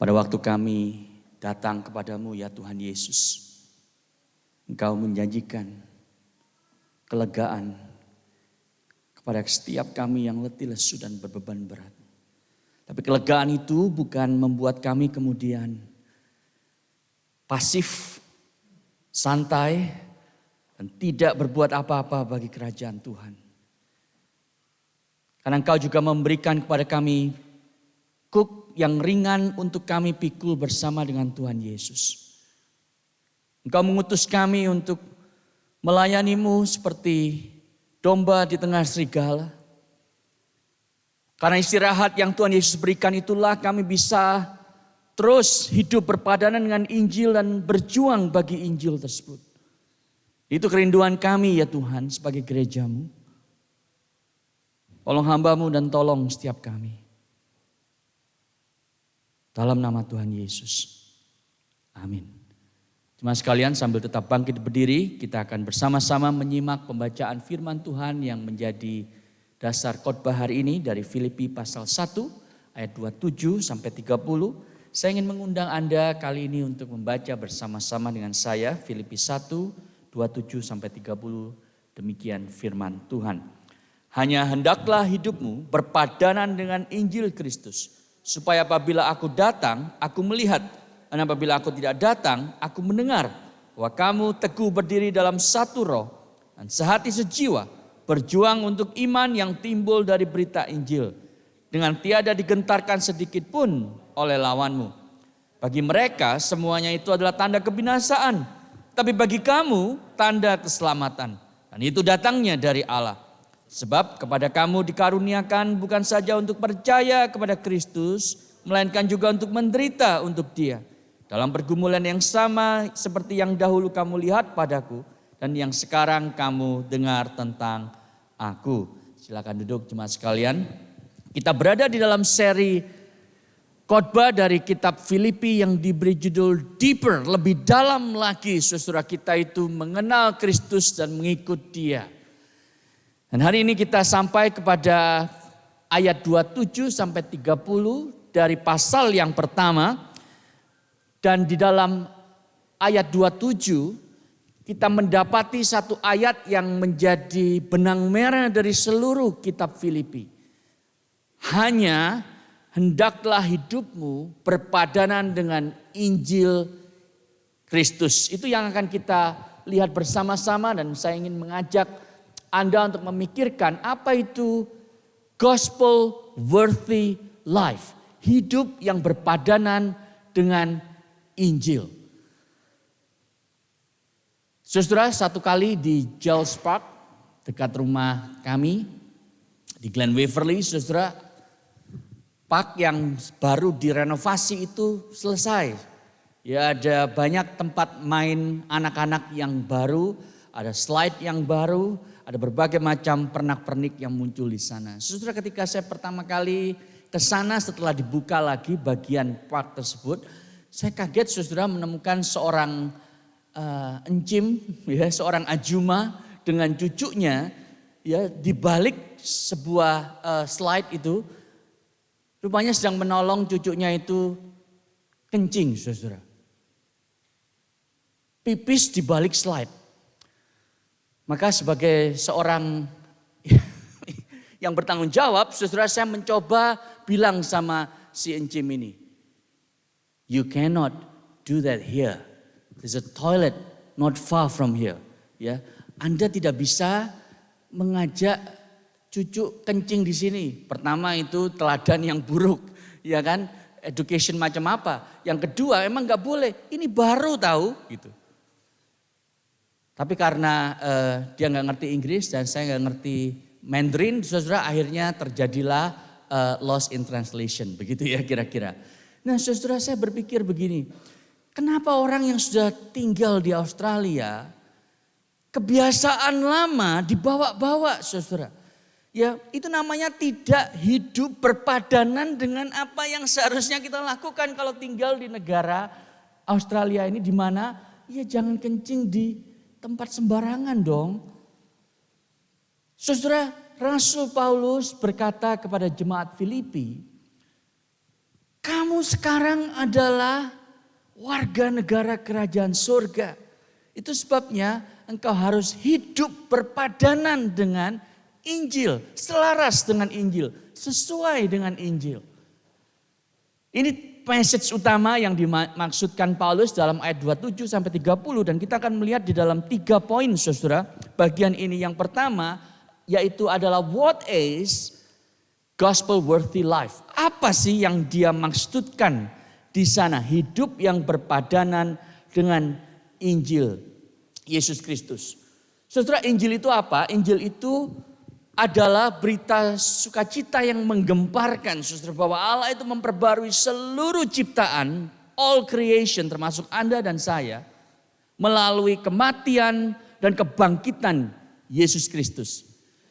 Pada waktu kami datang kepadamu ya Tuhan Yesus, Engkau menjanjikan kelegaan kepada setiap kami yang letih, lesu, dan berbeban berat. Tapi kelegaan itu bukan membuat kami kemudian pasif, santai, dan tidak berbuat apa-apa bagi kerajaan Tuhan. Karena Engkau juga memberikan kepada kami kuk yang ringan untuk kami pikul bersama dengan Tuhan Yesus. Engkau mengutus kami untuk melayani-Mu seperti domba di tengah serigala. Karena istirahat yang Tuhan Yesus berikan itulah kami bisa terus hidup berpadanan dengan Injil dan berjuang bagi Injil tersebut. Itu kerinduan kami ya Tuhan sebagai gereja-Mu. Tolong hamba-Mu dan tolong setiap kami. Dalam nama Tuhan Yesus. Amin. Jemaat sekalian, sambil tetap bangkit berdiri, kita akan bersama-sama menyimak pembacaan firman Tuhan yang menjadi dasar khotbah hari ini dari Filipi pasal 1 ayat 27 sampai 30. Saya ingin mengundang Anda kali ini untuk membaca bersama-sama dengan saya Filipi 1 27 sampai 30. Demikian firman Tuhan. Hanya hendaklah hidupmu berpadanan dengan Injil Kristus, supaya apabila aku datang, aku melihat, dan apabila aku tidak datang, aku mendengar bahwa kamu teguh berdiri dalam satu roh dan sehati sejiwa, berjuang untuk iman yang timbul dari berita Injil, dengan tiada digentarkan sedikit pun oleh lawanmu. Bagi mereka semuanya itu adalah tanda kebinasaan, tapi bagi kamu tanda keselamatan. Dan itu datangnya dari Allah. Sebab kepada kamu dikaruniakan bukan saja untuk percaya kepada Kristus, melainkan juga untuk menderita untuk Dia. Dalam pergumulan yang sama seperti yang dahulu kamu lihat padaku dan yang sekarang kamu dengar tentang aku. Silakan duduk jemaat sekalian. Kita berada di dalam seri khotbah dari kitab Filipi yang diberi judul Deeper, lebih dalam lagi saudara kita itu mengenal Kristus dan mengikut Dia. Dan hari ini kita sampai kepada ayat 27 sampai 30 dari pasal yang pertama. Dan di dalam ayat 27 kita mendapati satu ayat yang menjadi benang merah dari seluruh kitab Filipi. Hanya hendaklah hidupmu berpadanan dengan Injil Kristus. Itu yang akan kita lihat bersama-sama dan saya ingin mengajak Anda untuk memikirkan apa itu gospel worthy life. Hidup yang berpadanan dengan Injil. Saudara, satu kali di Giles Park dekat rumah kami di Glen Waverly, saudara, park yang baru direnovasi itu selesai. Ya, ada banyak tempat main anak-anak yang baru, ada slide yang baru, ada berbagai macam pernak-pernik yang muncul di sana. Saudara, ketika saya pertama kali ke sana setelah dibuka lagi bagian park tersebut, saya kaget saudara menemukan seorang encim, ya, seorang ajuma dengan cucunya, ya, di balik sebuah slide itu, rupanya sedang menolong cucunya itu kencing, saudara. Pipis di balik slide. Maka sebagai seorang yang bertanggung jawab, saudara, saya mencoba bilang sama si encim ini, "You cannot do that here. There's a toilet not far from here." Ya, Anda tidak bisa mengajak cucu kencing di sini. Pertama itu teladan yang buruk, ya kan? Education macam apa? Yang kedua emang nggak boleh. Ini baru tahu gitu. Tapi karena dia nggak ngerti Inggris dan saya nggak ngerti Mandarin, saudara, akhirnya terjadilah lost in translation, begitu ya kira-kira. Nah, saudara, saya berpikir begini, kenapa orang yang sudah tinggal di Australia, kebiasaan lama dibawa-bawa, saudara. Ya, itu namanya tidak hidup berpadanan dengan apa yang seharusnya kita lakukan kalau tinggal di negara Australia ini, di mana ya jangan kencing di tempat sembarangan dong. Saudara, Rasul Paulus berkata kepada jemaat Filipi, Kamu sekarang adalah warga negara kerajaan surga. Itu sebabnya engkau harus hidup berpadanan dengan Injil, selaras dengan Injil, sesuai dengan Injil. Ini message utama yang dimaksudkan Paulus dalam ayat 27 sampai 30 dan kita akan melihat di dalam 3 poin Saudara. Bagian ini yang pertama yaitu adalah what is gospel worthy life. Apa sih yang dia maksudkan di sana? Hidup yang berpadanan dengan Injil Yesus Kristus. Saudara, Injil itu apa? Injil itu adalah berita sukacita yang menggemparkan, saudara, bahwa Allah itu memperbarui seluruh ciptaan, all creation termasuk Anda dan saya, melalui kematian dan kebangkitan Yesus Kristus.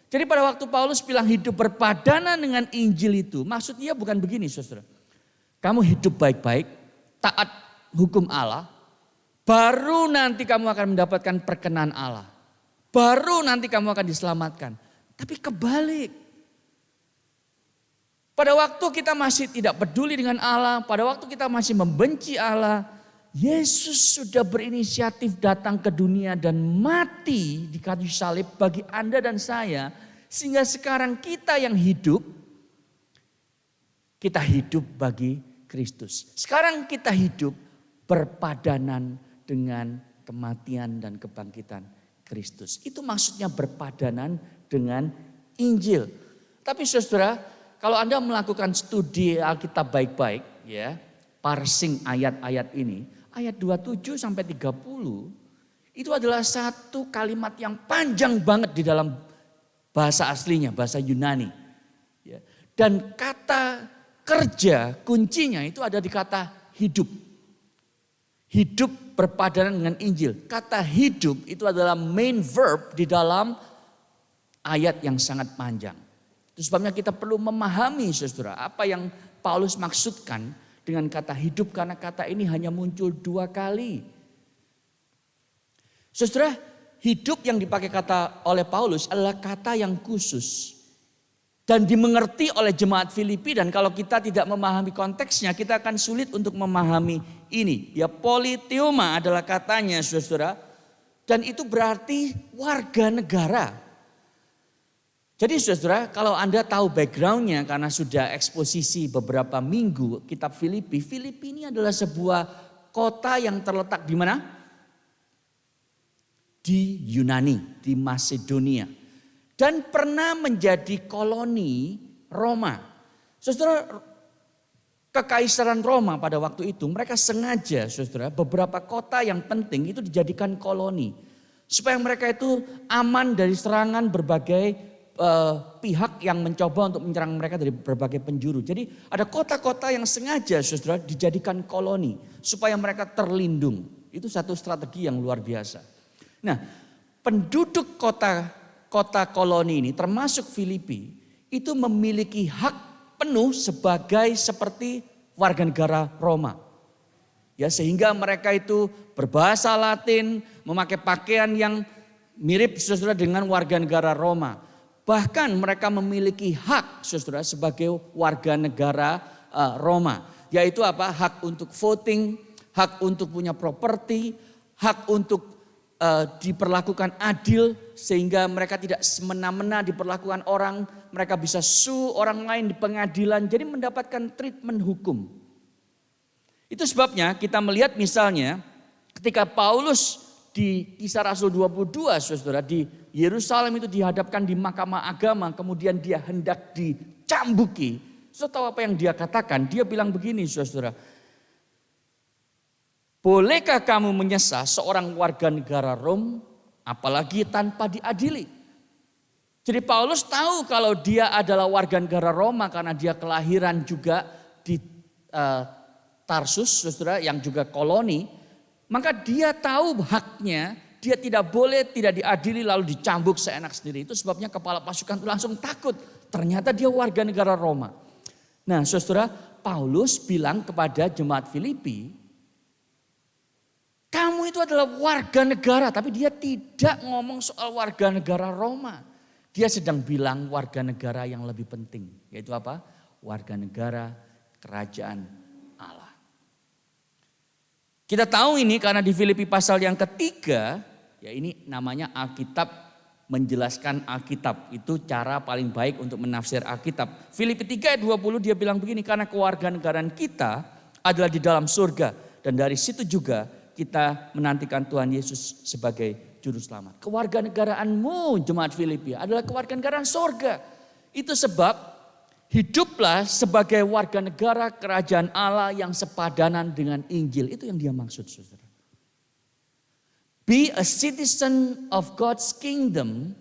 Jadi pada waktu Paulus bilang hidup berpadanan dengan Injil itu, maksud dia bukan begini, saudara. Kamu hidup baik-baik, taat hukum Allah, baru nanti kamu akan mendapatkan perkenan Allah. Baru nanti kamu akan diselamatkan. Tapi kebalik. Pada waktu kita masih tidak peduli dengan Allah, pada waktu kita masih membenci Allah, Yesus sudah berinisiatif datang ke dunia dan mati di kayu salib bagi Anda dan saya. Sehingga sekarang kita yang hidup, kita hidup bagi Kristus. Sekarang kita hidup berpadanan dengan kematian dan kebangkitan Kristus. Itu maksudnya berpadanan dengan Injil. Tapi saudara, kalau Anda melakukan studi Alkitab baik-baik, ya, parsing ayat-ayat ini, ayat 27 sampai 30, itu adalah satu kalimat yang panjang banget di dalam bahasa aslinya, bahasa Yunani. Ya. Dan kata kerja kuncinya itu ada di kata hidup. Hidup berpadanan dengan Injil. Kata hidup itu adalah main verb di dalam ayat yang sangat panjang. Itu sebabnya kita perlu memahami saudara apa yang Paulus maksudkan dengan kata hidup. Karena kata ini hanya muncul 2 kali. Saudara, hidup yang dipakai kata oleh Paulus adalah kata yang khusus. Dan dimengerti oleh jemaat Filipi, dan kalau kita tidak memahami konteksnya kita akan sulit untuk memahami ini. Ya, politeuma adalah katanya saudara, dan itu berarti warga negara. Jadi saudara, kalau Anda tahu backgroundnya karena sudah eksposisi beberapa minggu kitab Filipi. Filipi ini adalah sebuah kota yang terletak di mana? Di Yunani, di Masedonia. Dan pernah menjadi koloni Roma. Saudara, kekaisaran Roma pada waktu itu mereka sengaja saudara beberapa kota yang penting itu dijadikan koloni. Supaya mereka itu aman dari serangan berbagai pihak yang mencoba untuk menyerang mereka dari berbagai penjuru. Jadi ada kota-kota yang sengaja saudara dijadikan koloni. Supaya mereka terlindung. Itu satu strategi yang luar biasa. Nah, penduduk kota koloni ini termasuk Filipi itu memiliki hak penuh sebagai seperti warga negara Roma. Ya, sehingga mereka itu berbahasa Latin, memakai pakaian yang mirip saudara dengan warga negara Roma. Bahkan mereka memiliki hak saudara sebagai warga negara Roma. Yaitu apa? Hak untuk voting, hak untuk punya properti, hak untuk diperlakukan adil sehingga mereka tidak semena-mena diperlakukan orang, mereka bisa sue orang lain di pengadilan, jadi mendapatkan treatment hukum. Itu sebabnya kita melihat misalnya ketika Paulus di Kisah Rasul 22 saudara di Yerusalem itu dihadapkan di mahkamah agama, kemudian dia hendak dicambuki. Saudara tahu apa yang dia katakan? Dia bilang begini saudara. Bolehkah kamu menyesal seorang warga negara Rom, apalagi tanpa diadili? Jadi Paulus tahu kalau dia adalah warga negara Roma karena dia kelahiran juga di Tarsus, saudara, yang juga koloni. Maka dia tahu haknya, dia tidak boleh tidak diadili lalu dicambuk seenak sendiri. Itu sebabnya kepala pasukan itu langsung takut. Ternyata dia warga negara Roma. Nah saudara, Paulus bilang kepada jemaat Filipi, kamu itu adalah warga negara, tapi dia tidak ngomong soal warga negara Roma. Dia sedang bilang warga negara yang lebih penting, yaitu apa? Warga negara kerajaan Kita tahu ini karena di Filipi pasal yang ketiga, ya ini namanya Alkitab menjelaskan Alkitab. Itu cara paling baik untuk menafsir Alkitab. Filipi 3 ayat 20 dia bilang begini, karena kewarganegaraan kita adalah di dalam surga. Dan dari situ juga kita menantikan Tuhan Yesus sebagai juru selamat. Kewarganegaraanmu jemaat Filipi adalah kewarganegaraan surga. Itu sebab hiduplah sebagai warga negara kerajaan Allah yang sepadanan dengan Injil. Itu yang dia maksud, saudara. Be a citizen of God's kingdom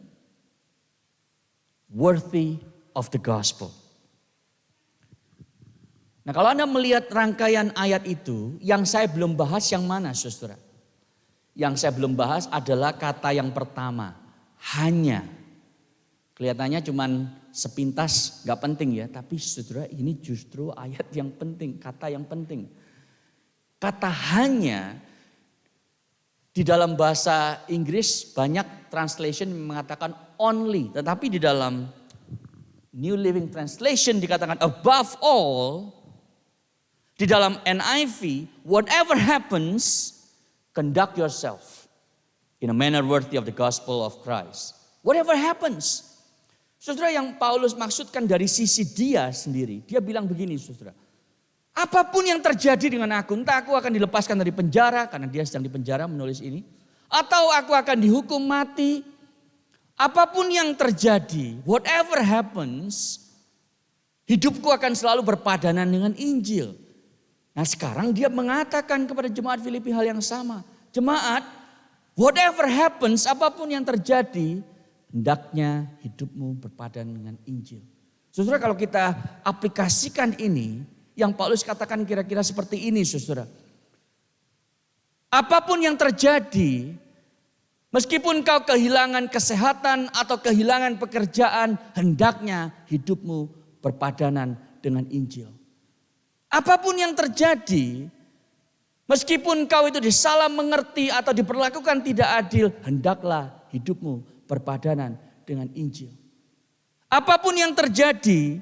worthy of the gospel. Nah, kalau Anda melihat rangkaian ayat itu, yang saya belum bahas yang mana, saudara? Yang saya belum bahas adalah kata yang pertama, hanya. Kelihatannya cuman sepintas gak penting ya, tapi saudara ini justru ayat yang penting, kata yang penting. Kata hanya di dalam bahasa Inggris banyak translation mengatakan only, tetapi di dalam New Living Translation dikatakan above all. Di dalam NIV, whatever happens, conduct yourself in a manner worthy of the gospel of Christ. Whatever happens. Saudara, yang Paulus maksudkan dari sisi dia sendiri. Dia bilang begini, saudara. Apapun yang terjadi dengan aku, entah aku akan dilepaskan dari penjara, karena dia sedang di penjara menulis ini. Atau aku akan dihukum mati. Apapun yang terjadi, whatever happens, hidupku akan selalu berpadanan dengan Injil. Nah, sekarang dia mengatakan kepada jemaat Filipi hal yang sama. Jemaat, whatever happens, apapun yang terjadi, hendaknya hidupmu berpadan dengan Injil. Saudara, kalau kita aplikasikan ini, yang Paulus katakan kira-kira seperti ini, saudara. Apapun yang terjadi, meskipun kau kehilangan kesehatan atau kehilangan pekerjaan, hendaknya hidupmu berpadanan dengan Injil. Apapun yang terjadi, meskipun kau itu disalah mengerti atau diperlakukan tidak adil, hendaklah hidupmu berpadanan dengan Injil. Apapun yang terjadi,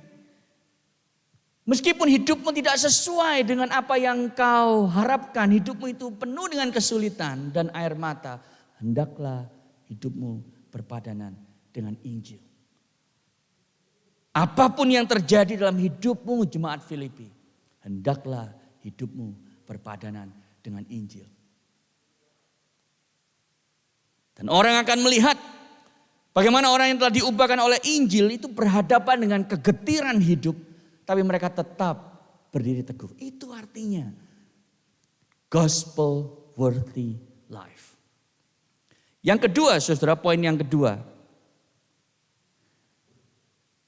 meskipun hidupmu tidak sesuai dengan apa yang kau harapkan, hidupmu itu penuh dengan kesulitan dan air mata, hendaklah hidupmu berpadanan dengan Injil. Apapun yang terjadi dalam hidupmu jemaat Filipi, hendaklah hidupmu berpadanan dengan Injil. Dan orang akan melihat bagaimana orang yang telah diubahkan oleh Injil itu berhadapan dengan kegetiran hidup, tapi mereka tetap berdiri teguh. Itu artinya gospel worthy life. Yang kedua, saudara, poin yang kedua.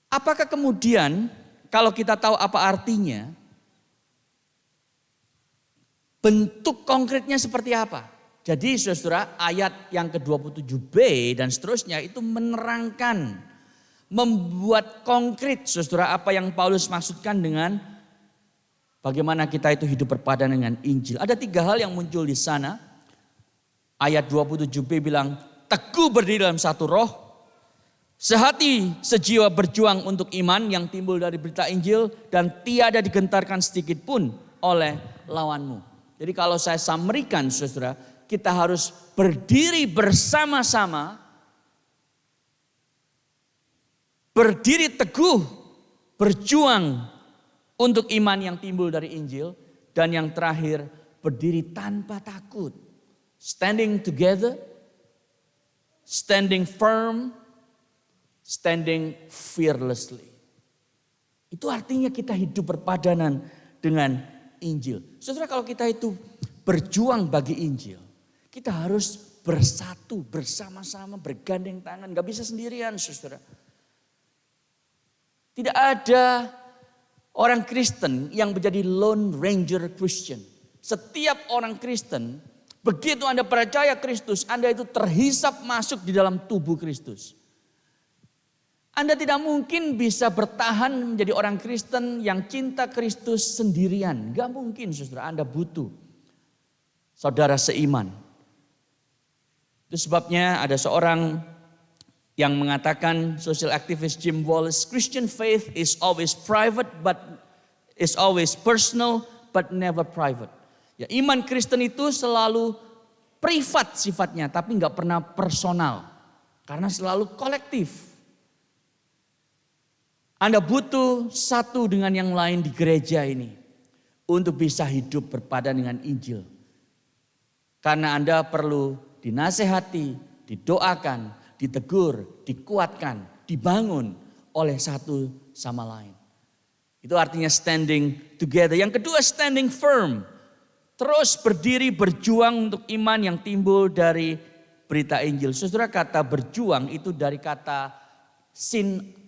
Apakah kemudian kalau kita tahu apa artinya, bentuk konkretnya seperti apa? Jadi saudara, ayat yang ke-27b dan seterusnya itu menerangkan, membuat konkret saudara apa yang Paulus maksudkan dengan bagaimana kita itu hidup berpadan dengan Injil. Ada 3 hal yang muncul di sana. Ayat 27b bilang, teguh berdiri dalam satu roh, sehati sejiwa berjuang untuk iman yang timbul dari berita Injil, dan tiada digentarkan sedikit pun oleh lawanmu. Jadi kalau saya summary-kan saudara, kita harus berdiri bersama-sama, berdiri teguh, berjuang untuk iman yang timbul dari Injil. Dan yang terakhir, berdiri tanpa takut. Standing together, standing firm, standing fearlessly. Itu artinya kita hidup berpadanan dengan Injil. Saudara, kalau kita itu berjuang bagi Injil, kita harus bersatu, bersama-sama, bergandeng tangan. Gak bisa sendirian, saudara. Tidak ada orang Kristen yang menjadi lone ranger Christian. Setiap orang Kristen, begitu Anda percaya Kristus, Anda itu terhisap masuk di dalam tubuh Kristus. Anda tidak mungkin bisa bertahan menjadi orang Kristen yang cinta Kristus sendirian. Gak mungkin, saudara. Anda butuh saudara seiman. Itu sebabnya ada seorang yang mengatakan, social activist Jim Wallace, Christian faith is always private but is always personal but never private. Ya, iman Kristen itu selalu privat sifatnya, tapi nggak pernah personal. Karena selalu kolektif. Anda butuh satu dengan yang lain di gereja ini untuk bisa hidup berpadan dengan Injil. Karena Anda perlu dinasehati, didoakan, ditegur, dikuatkan, dibangun oleh satu sama lain. Itu artinya standing together. Yang kedua, standing firm. Terus berdiri berjuang untuk iman yang timbul dari berita Injil. Saudara, kata berjuang itu dari kata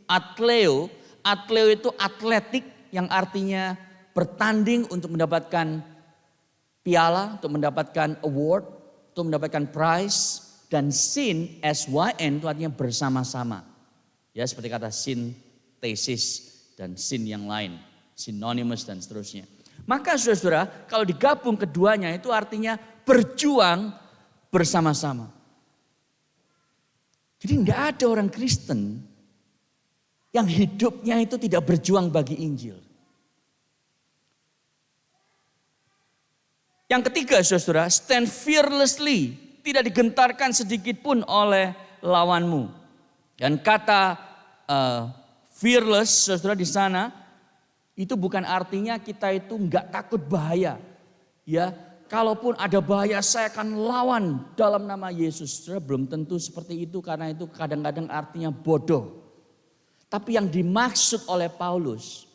atleo. Atleo itu atletik yang artinya bertanding untuk mendapatkan piala, untuk mendapatkan award, untuk mendapatkan prize. Dan SYN itu artinya bersama-sama. Ya, seperti kata synthesis dan sin yang lain. Synonymous dan seterusnya. Maka saudara, kalau digabung keduanya itu artinya berjuang bersama-sama. Jadi enggak ada orang Kristen yang hidupnya itu tidak berjuang bagi Injil. Yang ketiga saudara, stand fearlessly. Tidak digentarkan sedikit pun oleh lawanmu. Dan kata fearless saudara di sana itu bukan artinya kita itu enggak takut bahaya. Ya, kalaupun ada bahaya saya akan lawan dalam nama Yesus. Saudara, belum tentu seperti itu karena itu kadang-kadang artinya bodoh. Tapi yang dimaksud oleh Paulus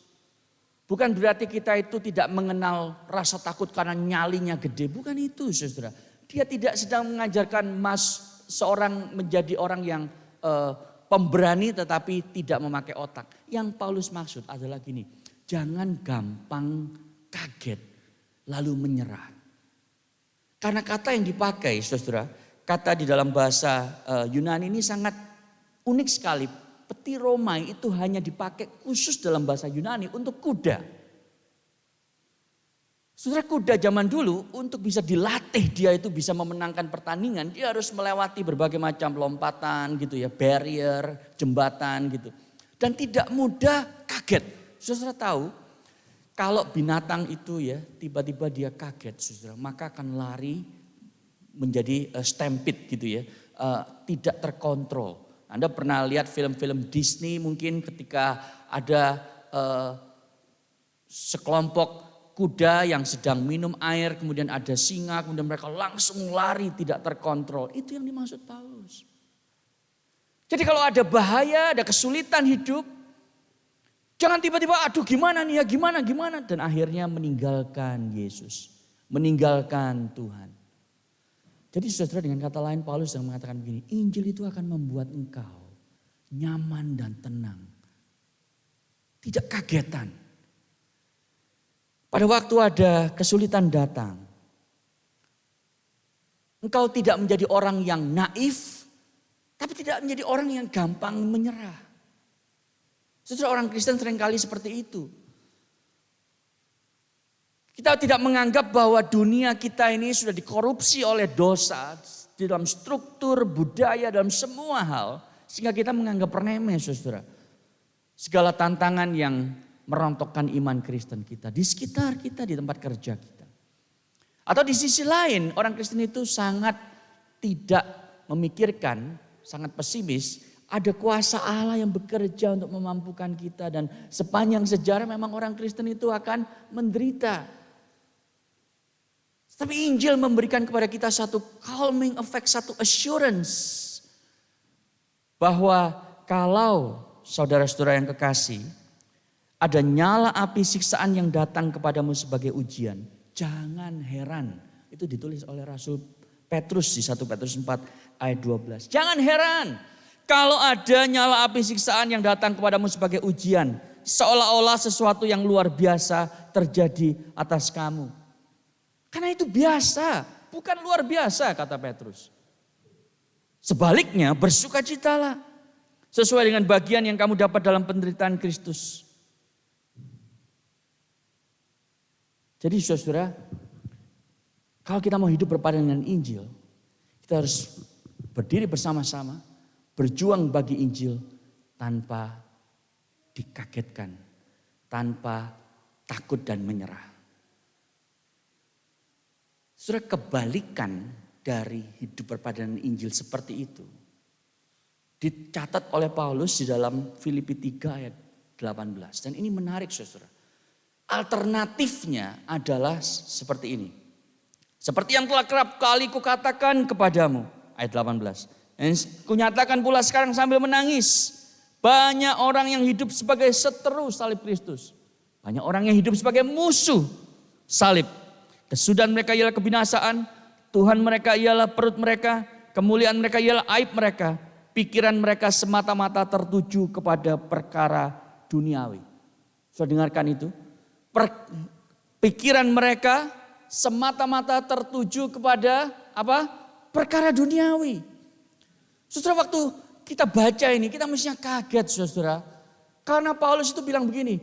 bukan berarti kita itu tidak mengenal rasa takut karena nyalinya gede. Bukan itu saudara. Dia tidak sedang mengajarkan seorang menjadi orang yang pemberani tetapi tidak memakai otak. Yang Paulus maksud adalah gini. Jangan gampang kaget lalu menyerah. Karena kata yang dipakai saudara. Kata di dalam bahasa Yunani ini sangat unik sekali. Ptiromai itu hanya dipakai khusus dalam bahasa Yunani untuk kuda. Saudara, kuda zaman dulu untuk bisa dilatih dia itu bisa memenangkan pertandingan. Dia harus melewati berbagai macam lompatan gitu ya, barrier, jembatan gitu. Dan tidak mudah kaget. Saudara tahu kalau binatang itu ya tiba-tiba dia kaget saudara. Maka akan lari menjadi stampede gitu ya. Tidak terkontrol. Anda pernah lihat film-film Disney mungkin ketika ada sekelompok kuda yang sedang minum air, kemudian ada singa, kemudian mereka langsung lari tidak terkontrol. Itu yang dimaksud Paulus. Jadi kalau ada bahaya, ada kesulitan hidup, jangan tiba-tiba aduh gimana nih ya, gimana. Dan akhirnya meninggalkan Yesus, meninggalkan Tuhan. Jadi saudara, dengan kata lain Paulus yang mengatakan begini, Injil itu akan membuat engkau nyaman dan tenang. Tidak kagetan. Pada waktu ada kesulitan datang, engkau tidak menjadi orang yang naif, tapi tidak menjadi orang yang gampang menyerah. Saudara, orang Kristen seringkali seperti itu. Kita tidak menganggap bahwa dunia kita ini sudah dikorupsi oleh dosa di dalam struktur, budaya, dalam semua hal. Sehingga kita menganggap remeh saudara. Segala tantangan yang merontokkan iman Kristen kita. Di sekitar kita, di tempat kerja kita. Atau di sisi lain orang Kristen itu sangat tidak memikirkan, sangat pesimis. Ada kuasa Allah yang bekerja untuk memampukan kita. Dan sepanjang sejarah memang orang Kristen itu akan menderita. Tapi Injil memberikan kepada kita satu calming effect, satu assurance. Bahwa kalau saudara-saudara yang kekasih, ada nyala api siksaan yang datang kepadamu sebagai ujian. Jangan heran. Itu ditulis oleh Rasul Petrus di 1 Petrus 4 ayat 12. Jangan heran kalau ada nyala api siksaan yang datang kepadamu sebagai ujian. Seolah-olah sesuatu yang luar biasa terjadi atas kamu. Karena itu biasa, bukan luar biasa kata Petrus. Sebaliknya bersukacitalah sesuai dengan bagian yang kamu dapat dalam penderitaan Kristus. Jadi saudara, kalau kita mau hidup berpadan dengan Injil, kita harus berdiri bersama-sama, berjuang bagi Injil tanpa dikagetkan, tanpa takut dan menyerah. Saudara, kebalikan dari hidup berpadanan Injil seperti itu dicatat oleh Paulus di dalam Filipi 3 ayat 18. Dan ini menarik saudara. Alternatifnya adalah seperti ini. Seperti yang telah kerap kali kukatakan kepadamu. Ayat 18. Dan kunyatakan pula sekarang sambil menangis. Banyak orang yang hidup sebagai seteru salib Kristus. Banyak orang yang hidup sebagai musuh salib. Kesudahan mereka ialah kebinasaan. Tuhan mereka ialah perut mereka. Kemuliaan mereka ialah aib mereka. Pikiran mereka semata-mata tertuju kepada perkara duniawi. Sudah dengarkan itu? Pikiran mereka semata-mata tertuju kepada apa? Perkara duniawi. Saudara, waktu kita baca ini kita mestinya kaget saudara. Karena Paulus itu bilang begini.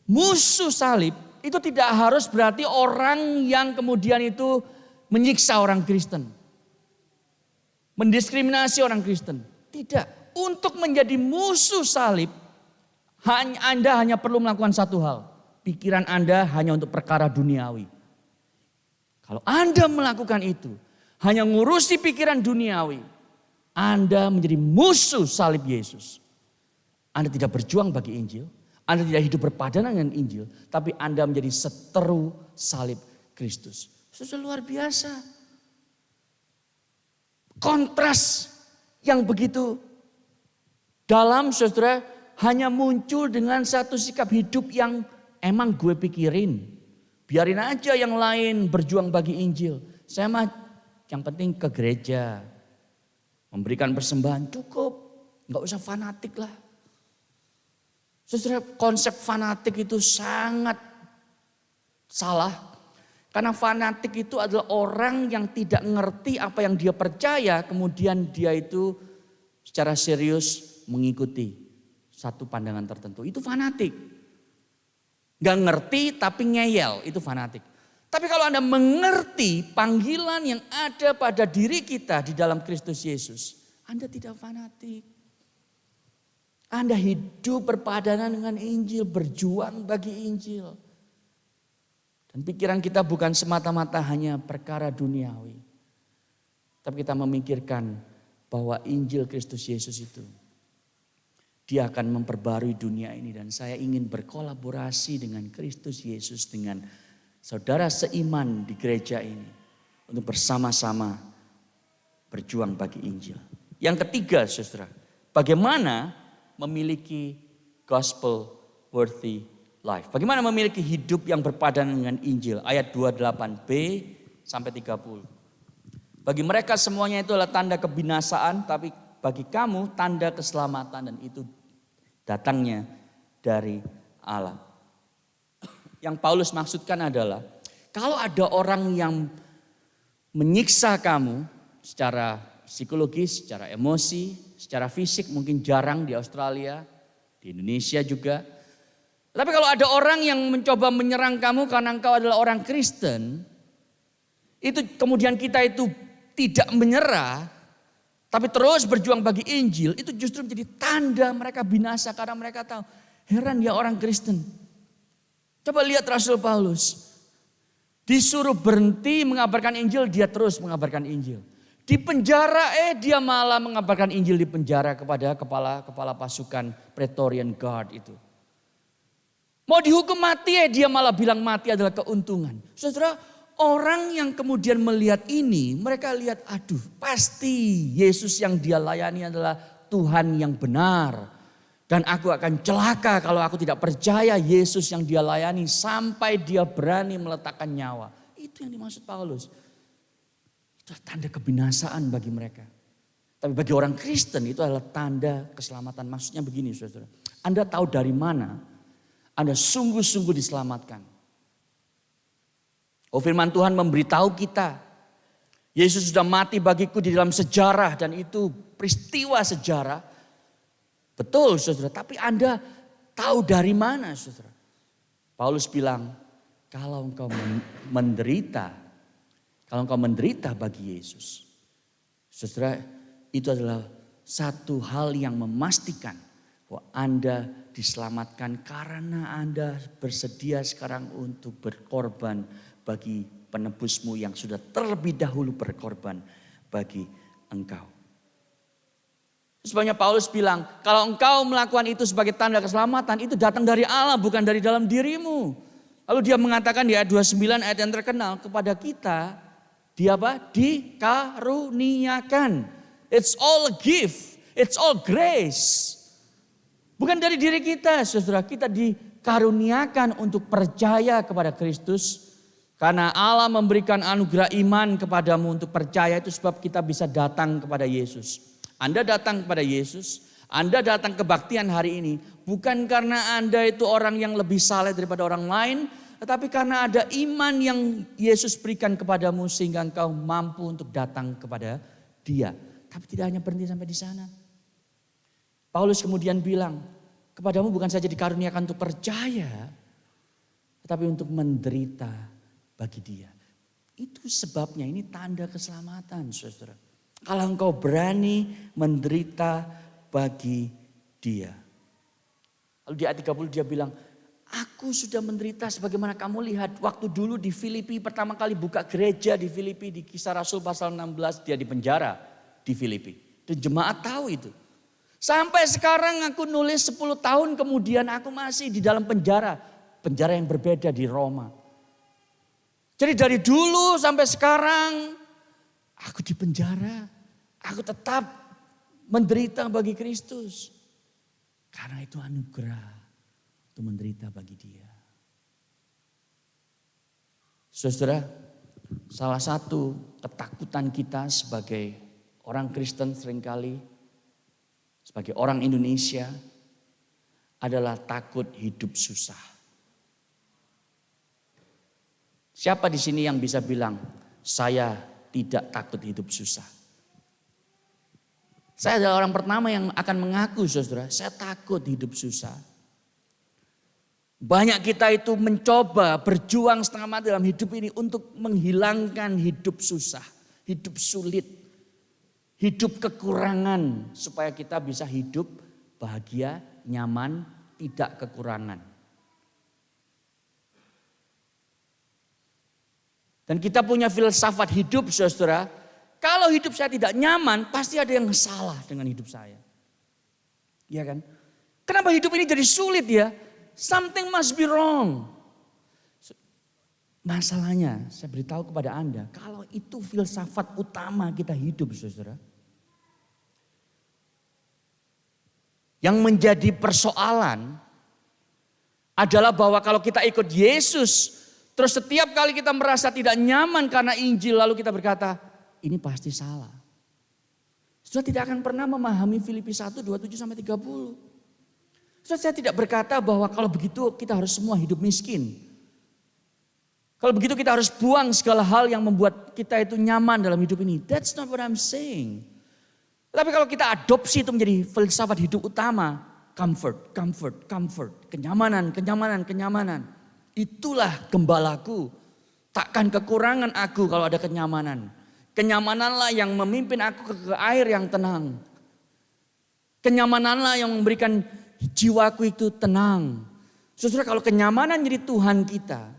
Musuh salib itu tidak harus berarti orang yang kemudian itu menyiksa orang Kristen. Mendiskriminasi orang Kristen. Tidak. Untuk menjadi musuh salib, Anda hanya perlu melakukan satu hal. Pikiran Anda hanya untuk perkara duniawi. Kalau Anda melakukan itu, hanya ngurusi pikiran duniawi, Anda menjadi musuh salib Yesus. Anda tidak berjuang bagi Injil, Anda tidak hidup berpadanan dengan Injil, tapi Anda menjadi seteru salib Kristus. Itu luar biasa. Kontras yang begitu dalam saudara hanya muncul dengan satu sikap hidup yang emang gue pikirin. Biarin aja yang lain berjuang bagi Injil. Saya mah yang penting ke gereja. Memberikan persembahan cukup. Gak usah fanatik lah. Saudara, konsep fanatik itu sangat salah. Karena fanatik itu adalah orang yang tidak ngerti apa yang dia percaya. Kemudian dia itu secara serius mengikuti satu pandangan tertentu. Itu fanatik. Gak ngerti tapi ngeyel, itu fanatik. Tapi kalau Anda mengerti panggilan yang ada pada diri kita di dalam Kristus Yesus. Anda tidak fanatik. Anda hidup berpadanan dengan Injil, berjuang bagi Injil. Dan pikiran kita bukan semata-mata hanya perkara duniawi. Tapi kita memikirkan bahwa Injil Kristus Yesus itu, dia akan memperbarui dunia ini. Dan saya ingin berkolaborasi dengan Kristus Yesus, dengan saudara seiman di gereja ini. Untuk bersama-sama berjuang bagi Injil. Yang ketiga saudara, bagaimana memiliki gospel worthy life. Bagaimana memiliki hidup yang berpadanan dengan Injil. Ayat 28b sampai 30. Bagi mereka semuanya itu adalah tanda kebinasaan. Tapi bagi kamu tanda keselamatan. Dan itu datangnya dari Allah. Yang Paulus maksudkan adalah. Kalau ada orang yang menyiksa kamu secara psikologis, secara emosi, secara fisik. Mungkin jarang di Australia, di Indonesia juga. Tapi kalau ada orang yang mencoba menyerang kamu karena engkau adalah orang Kristen, itu kemudian kita itu tidak menyerah, tapi terus berjuang bagi Injil, itu justru menjadi tanda mereka binasa karena mereka tahu, heran ya orang Kristen. Coba lihat Rasul Paulus, disuruh berhenti mengabarkan Injil, dia terus mengabarkan Injil. Di penjara dia malah mengabarkan Injil di penjara kepada kepala pasukan Praetorian Guard itu. Mau dihukum mati dia malah bilang mati adalah keuntungan. Saudara, orang yang kemudian melihat ini, mereka lihat aduh pasti Yesus yang dia layani adalah Tuhan yang benar. Dan aku akan celaka kalau aku tidak percaya Yesus yang dia layani sampai dia berani meletakkan nyawa. Itu yang dimaksud Paulus. Itu tanda kebinasaan bagi mereka. Tapi bagi orang Kristen itu adalah tanda keselamatan. Maksudnya begini saudara. Anda tahu dari mana Anda sungguh-sungguh diselamatkan. Oh, firman Tuhan memberitahu kita. Yesus sudah mati bagiku di dalam sejarah. Dan itu peristiwa sejarah. Betul saudara. Tapi Anda tahu dari mana saudara. Paulus bilang. Kalau engkau menderita. Kalau engkau menderita bagi Yesus. Saudara, itu adalah satu hal yang memastikan. Bahwa Anda diselamatkan karena Anda bersedia sekarang untuk berkorban bagi penebusmu yang sudah terlebih dahulu berkorban bagi engkau. Sebabnya Paulus bilang, kalau engkau melakukan itu sebagai tanda keselamatan, itu datang dari Allah, bukan dari dalam dirimu. Lalu dia mengatakan di ayat 29, ayat yang terkenal, kepada kita, dia apa? Dikaruniakan. It's all a gift, it's all grace. Bukan dari diri kita, saudara, kita dikaruniakan untuk percaya kepada Kristus. Karena Allah memberikan anugerah iman kepadamu untuk percaya, itu sebab kita bisa datang kepada Yesus. Anda datang kepada Yesus, Anda datang kebaktian hari ini bukan karena Anda itu orang yang lebih saleh daripada orang lain, tetapi karena ada iman yang Yesus berikan kepadamu sehingga engkau mampu untuk datang kepada Dia. Tapi tidak hanya berhenti sampai di sana. Paulus kemudian bilang, kepadamu bukan saja dikaruniakan untuk percaya, tetapi untuk menderita bagi Dia. Itu sebabnya ini tanda keselamatan, saudara. Kalau engkau berani menderita bagi Dia. Lalu di ayat 30 dia bilang, aku sudah menderita sebagaimana kamu lihat. Waktu dulu di Filipi pertama kali buka gereja di Filipi, di Kisah Rasul pasal 16 dia dipenjara di Filipi. Dan jemaat tahu itu. Sampai sekarang aku nulis 10 tahun kemudian aku masih di dalam penjara. Penjara yang berbeda di Roma. Jadi dari dulu sampai sekarang aku di penjara. Aku tetap menderita bagi Kristus. Karena itu anugerah untuk menderita bagi Dia. Saudara, salah satu ketakutan kita sebagai orang Kristen seringkali, sebagai orang Indonesia, adalah takut hidup susah. Siapa di sini yang bisa bilang, saya tidak takut hidup susah? Saya adalah orang pertama yang akan mengaku, saudara, saya takut hidup susah. Banyak kita itu mencoba berjuang setengah mati dalam hidup ini untuk menghilangkan hidup susah, hidup sulit, hidup kekurangan. Supaya kita bisa hidup bahagia, nyaman, tidak kekurangan. Dan kita punya filsafat hidup, saudara. Kalau hidup saya tidak nyaman, pasti ada yang salah dengan hidup saya. Iya kan? Kenapa hidup ini jadi sulit ya? Something must be wrong. Masalahnya, saya beritahu kepada Anda, kalau itu filsafat utama kita hidup, saudara. Yang menjadi persoalan adalah bahwa kalau kita ikut Yesus, terus setiap kali kita merasa tidak nyaman karena Injil, lalu kita berkata, ini pasti salah. Saudara tidak akan pernah memahami Filipi 1:27-30. Saudara, saya tidak berkata bahwa kalau begitu kita harus semua hidup miskin. Kalau begitu kita harus buang segala hal yang membuat kita itu nyaman dalam hidup ini. That's not what I'm saying. Tapi kalau kita adopsi itu menjadi filsafat hidup utama. Comfort, comfort, comfort. Kenyamanan, kenyamanan, kenyamanan. Itulah gembalaku. Takkan kekurangan aku kalau ada kenyamanan. Kenyamananlah yang memimpin aku ke air yang tenang. Kenyamananlah yang memberikan jiwaku itu tenang. Saudara, kalau kenyamanan jadi Tuhan kita.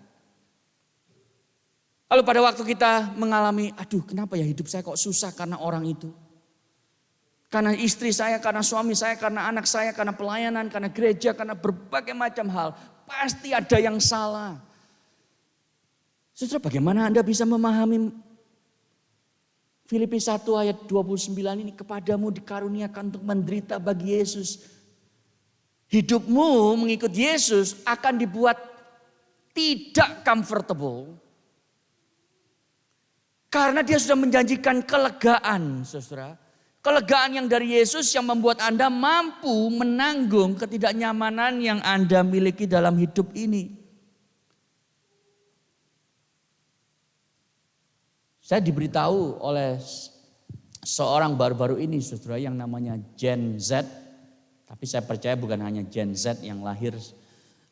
Lalu pada waktu kita mengalami, aduh kenapa ya hidup saya kok susah karena orang itu. Karena istri saya, karena suami saya, karena anak saya, karena pelayanan, karena gereja, karena berbagai macam hal. Pasti ada yang salah. Saudara, bagaimana Anda bisa memahami Filipi 1 ayat 29 ini, kepadamu dikaruniakan untuk menderita bagi Yesus. Hidupmu mengikut Yesus akan dibuat tidak comfortable. Karena dia sudah menjanjikan kelegaan, saudara. Kelegaan yang dari Yesus yang membuat Anda mampu menanggung ketidaknyamanan yang Anda miliki dalam hidup ini. Saya diberitahu oleh seorang baru-baru ini, saudara, yang namanya Gen Z. Tapi saya percaya bukan hanya Gen Z yang lahir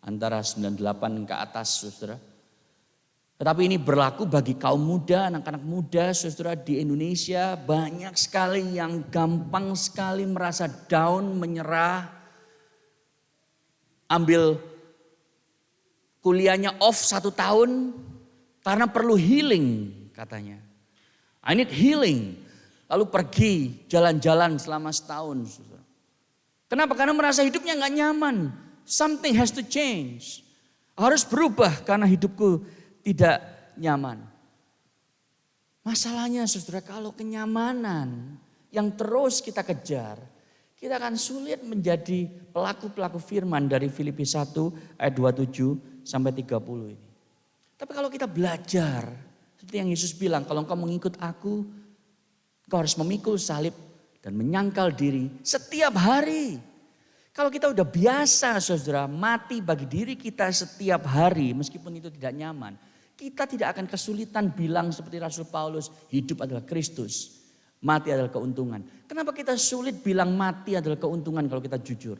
antara 98 ke atas, saudara. Tetapi ini berlaku bagi kaum muda, anak-anak muda, saudara, di Indonesia. Banyak sekali yang gampang sekali merasa down, menyerah. Ambil kuliahnya off 1 tahun. Karena perlu healing katanya. I need healing. Lalu pergi jalan-jalan selama setahun. Kenapa? Karena merasa hidupnya gak nyaman. Something has to change. Harus berubah karena hidupku tidak nyaman. Masalahnya saudara, kalau kenyamanan yang terus kita kejar, kita akan sulit menjadi pelaku-pelaku firman dari Filipi 1 ayat 27 sampai 30 ini. Tapi kalau kita belajar, seperti yang Yesus bilang, kalau engkau mengikut aku, engkau harus memikul salib dan menyangkal diri setiap hari. Kalau kita udah biasa saudara mati bagi diri kita setiap hari meskipun itu tidak nyaman. Kita tidak akan kesulitan bilang seperti Rasul Paulus, hidup adalah Kristus, mati adalah keuntungan. Kenapa kita sulit bilang mati adalah keuntungan kalau kita jujur?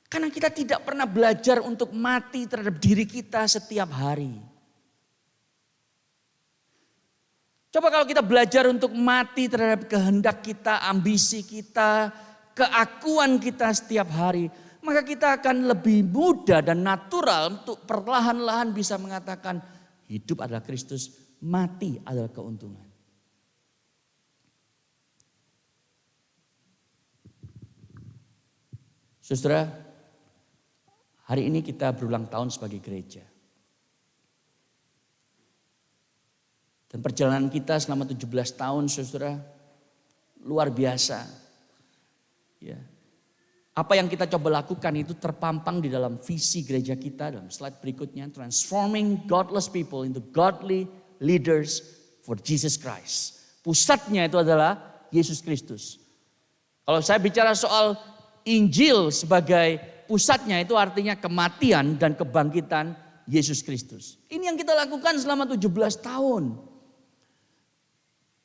Karena kita tidak pernah belajar untuk mati terhadap diri kita setiap hari. Coba kalau kita belajar untuk mati terhadap kehendak kita, ambisi kita, keakuan kita setiap hari, maka kita akan lebih mudah dan natural untuk perlahan-lahan bisa mengatakan hidup adalah Kristus, mati adalah keuntungan. Saudara, hari ini kita berulang tahun sebagai gereja. Dan perjalanan kita selama 17 tahun saudara, luar biasa. Ya. Apa yang kita coba lakukan itu terpampang di dalam visi gereja kita dalam slide berikutnya. Transforming godless people into godly leaders for Jesus Christ. Pusatnya itu adalah Yesus Kristus. Kalau saya bicara soal Injil sebagai pusatnya itu artinya kematian dan kebangkitan Yesus Kristus. Ini yang kita lakukan selama 17 tahun.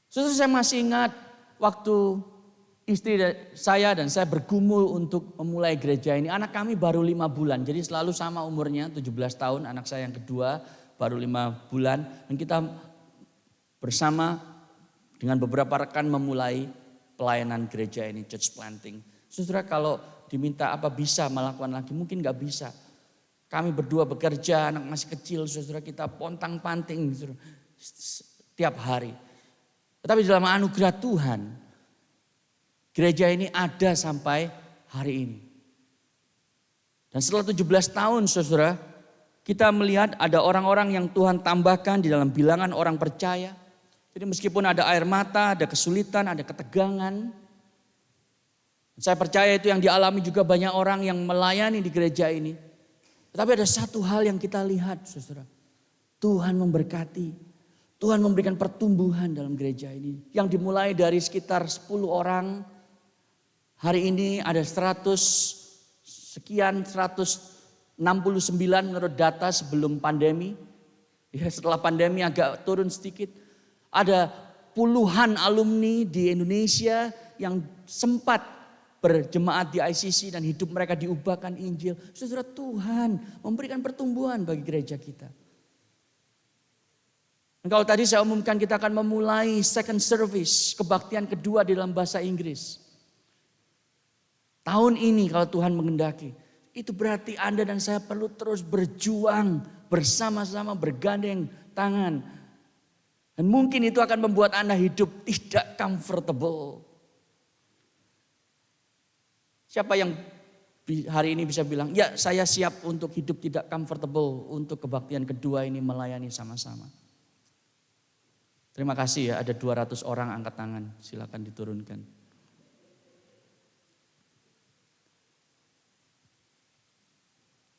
Saudara, saya masih ingat waktu istri saya dan saya bergumul untuk memulai gereja ini. Anak kami baru 5 bulan, jadi selalu sama umurnya 17 tahun. Anak saya yang kedua baru 5 bulan. Dan kita bersama dengan beberapa rekan memulai pelayanan gereja ini, church planting. Saudara, kalau diminta apa bisa melakukan lagi, mungkin gak bisa. Kami berdua bekerja, anak masih kecil, saudara, kita pontang-panting setiap hari. Tetapi dalam anugerah Tuhan, gereja ini ada sampai hari ini. Dan setelah 17 tahun saudara, kita melihat ada orang-orang yang Tuhan tambahkan di dalam bilangan orang percaya. Jadi meskipun ada air mata, ada kesulitan, ada ketegangan. Saya percaya itu yang dialami juga banyak orang yang melayani di gereja ini. Tetapi ada satu hal yang kita lihat saudara. Tuhan memberkati. Tuhan memberikan pertumbuhan dalam gereja ini. Yang dimulai dari sekitar 10 orang. Hari ini ada 169 menurut data sebelum pandemi. Ya, setelah pandemi agak turun sedikit. Ada puluhan alumni di Indonesia yang sempat berjemaat di ICC dan hidup mereka diubahkan Injil. Saudara, Tuhan memberikan pertumbuhan bagi gereja kita. Dan kalau tadi saya umumkan kita akan memulai second service, kebaktian kedua di dalam bahasa Inggris. Tahun ini kalau Tuhan mengendaki, itu berarti Anda dan saya perlu terus berjuang bersama-sama, bergandeng tangan. Dan mungkin itu akan membuat Anda hidup tidak comfortable. Siapa yang hari ini bisa bilang, ya saya siap untuk hidup tidak comfortable untuk kebaktian kedua ini melayani sama-sama. Terima kasih ya, ada 200 orang angkat tangan, silakan diturunkan.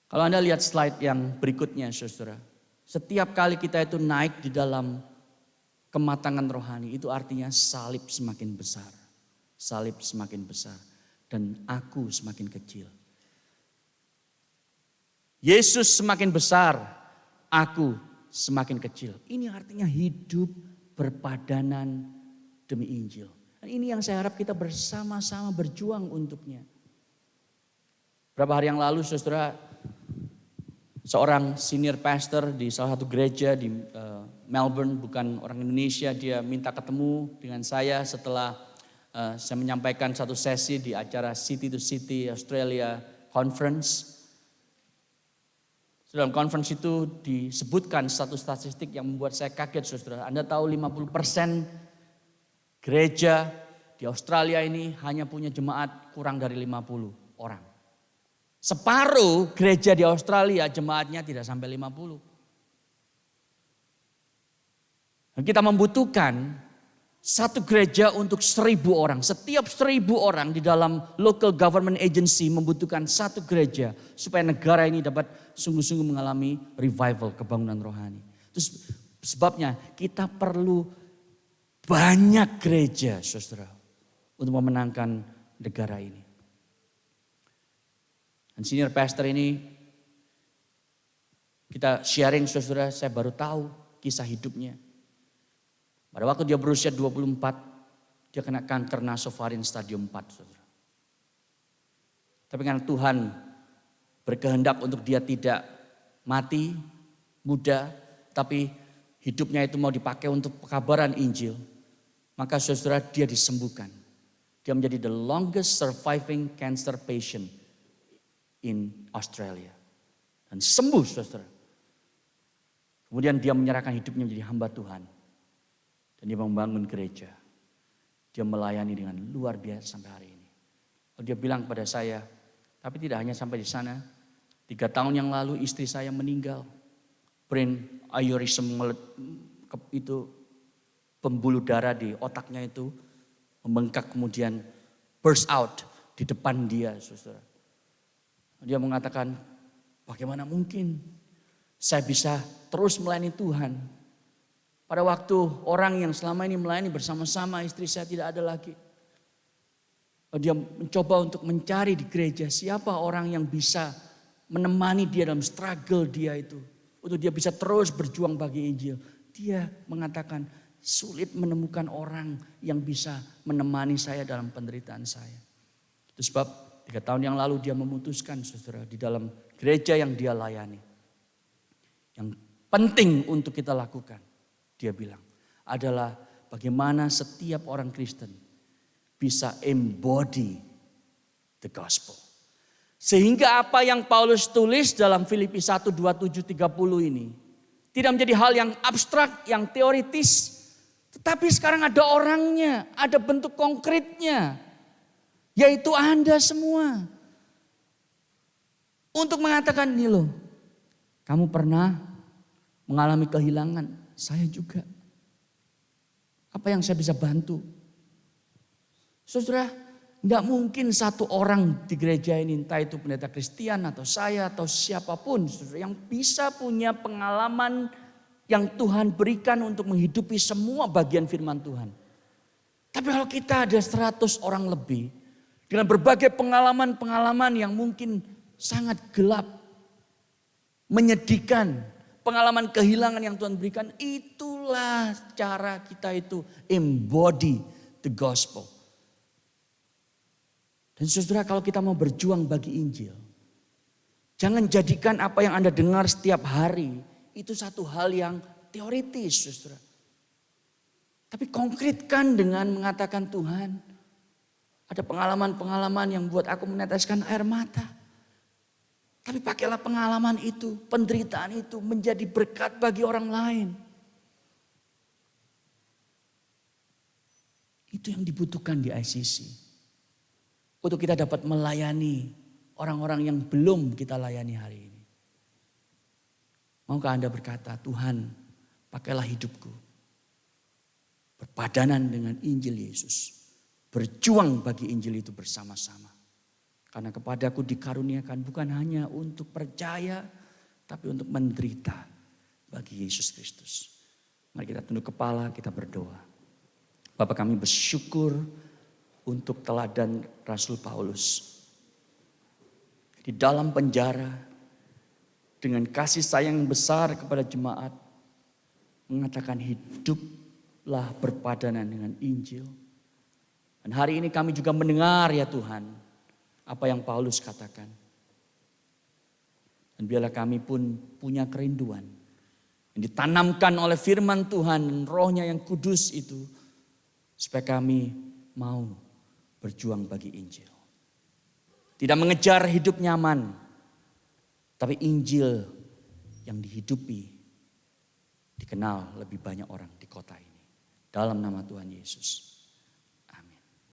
Kalau Anda lihat slide yang berikutnya saudara, setiap kali kita itu naik di dalam kematangan rohani, itu artinya salib semakin besar. Salib semakin besar dan aku semakin kecil. Yesus semakin besar, aku semakin kecil. Ini artinya hidup berpadanan demi Injil. Dan ini yang saya harap kita bersama-sama berjuang untuknya. Beberapa hari yang lalu saudara, seorang senior pastor di salah satu gereja di Melbourne, bukan orang Indonesia, dia minta ketemu dengan saya setelah saya menyampaikan satu sesi di acara City to City Australia Conference. Dalam konferensi itu disebutkan satu statistik yang membuat saya kaget, saudara. Anda tahu 50% gereja di Australia ini hanya punya jemaat kurang dari 50 orang. Separuh gereja di Australia jemaatnya tidak sampai 50. Dan kita membutuhkan satu gereja untuk 1.000 orang. Setiap 1.000 orang di dalam local government agency membutuhkan satu gereja. Supaya negara ini dapat sungguh-sungguh mengalami revival, kebangunan rohani. Terus sebabnya kita perlu banyak gereja, saudara. Untuk memenangkan negara ini. Dan senior pastor ini kita sharing, saudara, saya baru tahu kisah hidupnya. Pada waktu dia berusia 24, dia kena kanker nasofaring stadium 4. Saudara. Tapi karena Tuhan berkehendak untuk dia tidak mati muda, tapi hidupnya itu mau dipakai untuk pekabaran Injil. Maka saudara, dia disembuhkan. Dia menjadi the longest surviving cancer patient in Australia. Dan sembuh, saudara. Kemudian dia menyerahkan hidupnya menjadi hamba Tuhan. Dan dia membangun gereja. Dia melayani dengan luar biasa sampai hari ini. Lalu dia bilang pada saya, tapi tidak hanya sampai di sana. 3 tahun yang lalu istri saya meninggal. Brain aneurysm itu, pembuluh darah di otaknya itu membengkak kemudian burst out di depan dia, saudara. Dia mengatakan, bagaimana mungkin saya bisa terus melayani Tuhan. Pada waktu orang yang selama ini melayani bersama-sama istri saya tidak ada lagi. Dia mencoba untuk mencari di gereja siapa orang yang bisa menemani dia dalam struggle dia itu. Untuk dia bisa terus berjuang bagi Injil. Dia mengatakan sulit menemukan orang yang bisa menemani saya dalam penderitaan saya. Itu sebab 3 tahun yang lalu dia memutuskan, saudara, di dalam gereja yang dia layani. Yang penting untuk kita lakukan. Dia bilang, adalah bagaimana setiap orang Kristen bisa embody the gospel. Sehingga apa yang Paulus tulis dalam Filipi 1:27-30 ini tidak menjadi hal yang abstrak, yang teoritis. Tetapi sekarang ada orangnya, ada bentuk konkretnya. Yaitu Anda semua. Untuk mengatakan ini loh, kamu pernah mengalami kehilangan. Saya juga. Apa yang saya bisa bantu? Saudara, enggak mungkin satu orang di gereja ini, entah itu pendeta Kristian atau saya atau siapapun, saudara, yang bisa punya pengalaman yang Tuhan berikan untuk menghidupi semua bagian firman Tuhan. Tapi kalau kita ada 100 orang lebih, dengan berbagai pengalaman-pengalaman yang mungkin sangat gelap, menyedihkan, pengalaman kehilangan yang Tuhan berikan, itulah cara kita itu embody the gospel. Dan saudara, kalau kita mau berjuang bagi Injil, jangan jadikan apa yang Anda dengar setiap hari itu satu hal yang teoritis, saudara. Tapi konkretkan dengan mengatakan, Tuhan, ada pengalaman-pengalaman yang buat aku meneteskan air mata. Tapi pakailah pengalaman itu, penderitaan itu menjadi berkat bagi orang lain. Itu yang dibutuhkan di ICC. Untuk kita dapat melayani orang-orang yang belum kita layani hari ini. Maukah Anda berkata, Tuhan, pakailah hidupku. Berpadanan dengan Injil Yesus. Berjuang bagi Injil itu bersama-sama. Karena kepadaku dikaruniakan bukan hanya untuk percaya, tapi untuk menderita bagi Yesus Kristus. Mari kita tunduk kepala, kita berdoa. Bapa, kami bersyukur untuk teladan Rasul Paulus. Di dalam penjara, dengan kasih sayang yang besar kepada jemaat, mengatakan hiduplah berpadanan dengan Injil. Dan hari ini kami juga mendengar ya Tuhan, apa yang Paulus katakan. Dan biarlah kami pun punya kerinduan yang ditanamkan oleh firman Tuhan, rohnya yang kudus itu. Supaya kami mau berjuang bagi Injil. Tidak mengejar hidup nyaman. Tapi Injil yang dihidupi, dikenal lebih banyak orang di kota ini. Dalam nama Tuhan Yesus.